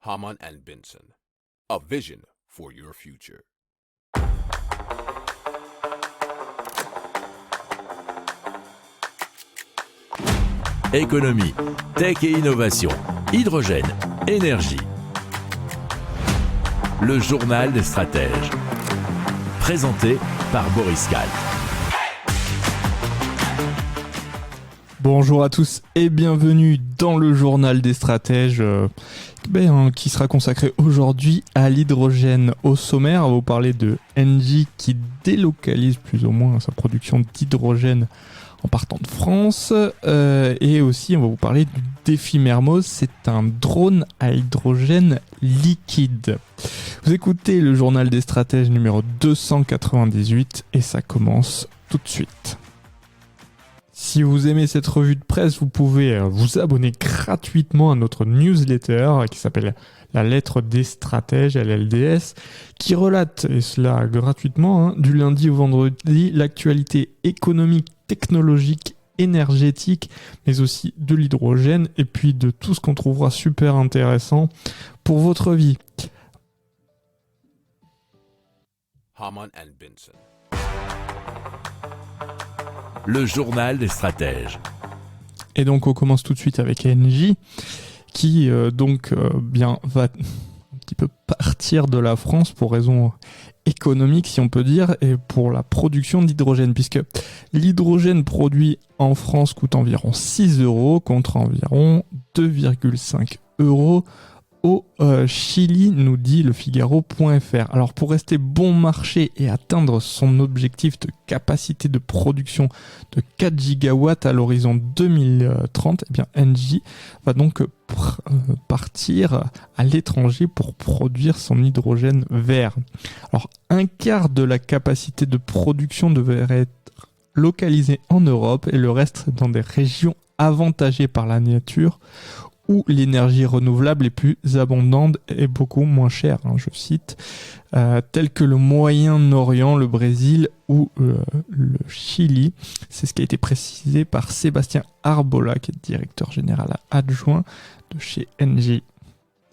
Hamann and Benson, a vision for your future. Économie, tech et innovation, hydrogène, énergie. Le journal des stratèges. Présenté par Boris Kalt. Bonjour à tous et bienvenue dans le journal des stratèges qui sera consacré aujourd'hui à l'hydrogène. Au sommaire, on va vous parler de Engie qui délocalise plus ou moins sa production d'hydrogène en partant de France, et aussi on va vous parler du défi Mermoz. C'est un drone à hydrogène liquide. Vous écoutez le journal des stratèges numéro 298 et ça commence tout de suite. Si vous aimez cette revue de presse, vous pouvez vous abonner gratuitement à notre newsletter qui s'appelle La Lettre des Stratèges, LLDS, qui relate, et cela gratuitement, du lundi au vendredi, l'actualité économique, technologique, énergétique, mais aussi de l'hydrogène, et puis de tout ce qu'on trouvera super intéressant pour votre vie. Hamann and Benson. Le journal des stratèges. Et donc on commence tout de suite avec Engie qui va un petit peu partir de la France pour raisons économiques si on peut dire, et pour la production d'hydrogène, puisque l'hydrogène produit en France coûte environ 6 € contre environ 2,5 € au Chili, nous dit le Figaro.fr. Alors pour rester bon marché et atteindre son objectif de capacité de production de 4 gigawatts à l'horizon 2030, eh bien Engie va donc partir à l'étranger pour produire son hydrogène vert. Alors un quart de la capacité de production devrait être localisée en Europe et le reste dans des régions avantagées par la nature, où l'énergie renouvelable est plus abondante et beaucoup moins chère, je cite, tels que le Moyen-Orient, le Brésil ou le Chili. C'est ce qui a été précisé par Sébastien Arbola, qui est directeur général adjoint de chez Engie.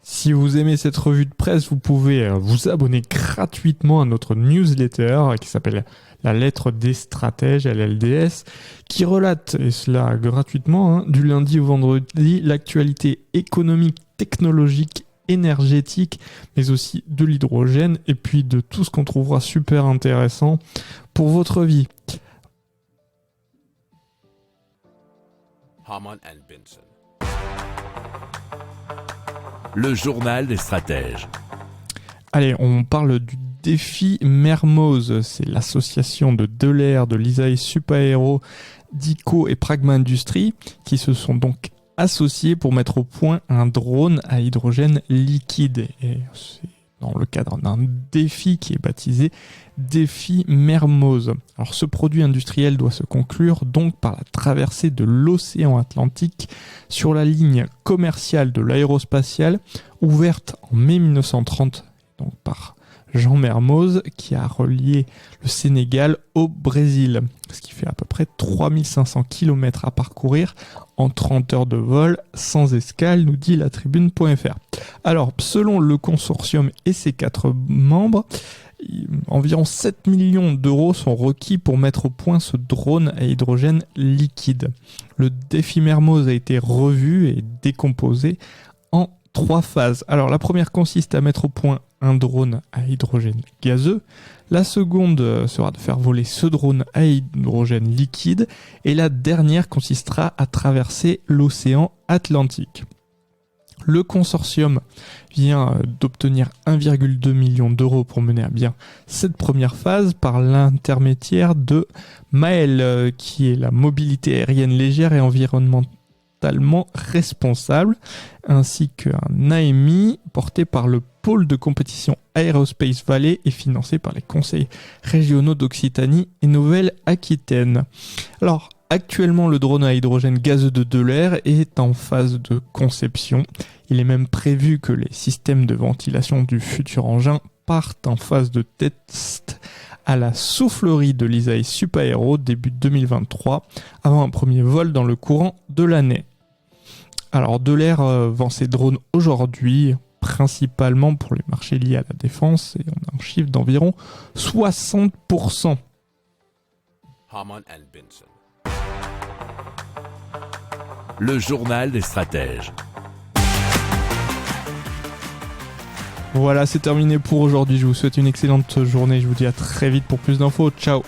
Si vous aimez cette revue de presse, vous pouvez vous abonner gratuitement à notre newsletter qui s'appelle La Lettre des Stratèges, LLDS, qui relate, et cela gratuitement, du lundi au vendredi, l'actualité économique, technologique, énergétique, mais aussi de l'hydrogène, et puis de tout ce qu'on trouvera super intéressant pour votre vie. Hamann and Benson. Le journal des stratèges. Allez, on parle du défi Mermoz. C'est l'association de Delair, de l'ISAE Supaéro, d'ICO et Pragma Industries qui se sont donc associés pour mettre au point un drone à hydrogène liquide. Et c'est dans le cadre d'un défi qui est baptisé Défi Mermoz. Alors ce produit industriel doit se conclure donc par la traversée de l'océan Atlantique sur la ligne commerciale de l'aérospatiale ouverte en mai 1930 donc par Jean Mermoz, qui a relié le Sénégal au Brésil, ce qui fait à peu près 3500 km à parcourir en 30 heures de vol sans escale, nous dit la tribune.fr. Alors, selon le consortium et ses 4 membres, environ 7 millions d'euros sont requis pour mettre au point ce drone à hydrogène liquide. Le défi Mermoz a été revu et décomposé en 3 phases. Alors, la première consiste à mettre au point un drone à hydrogène gazeux. La seconde sera de faire voler ce drone à hydrogène liquide. Et la dernière consistera à traverser l'océan Atlantique. Le consortium vient d'obtenir 1,2 million d'euros pour mener à bien cette première phase par l'intermédiaire de Mael, qui est la mobilité aérienne légère et environnementalement responsable, ainsi qu'un AMI porté par le pôle de compétition Aerospace Valley et financé par les conseils régionaux d'Occitanie et Nouvelle-Aquitaine. Alors, actuellement, le drone à hydrogène gazeux de Delair est en phase de conception. Il est même prévu que les systèmes de ventilation du futur engin partent en phase de test à la soufflerie de l'ISAE Supaéro début 2023, avant un premier vol dans le courant de l'année. Alors Delair vend ses drones aujourd'hui principalement pour les marchés liés à la défense, et on a un chiffre d'environ 60%. Hamann and Benson. Le journal des stratèges. Voilà, c'est terminé pour aujourd'hui. Je vous souhaite une excellente journée. Je vous dis à très vite pour plus d'infos. Ciao!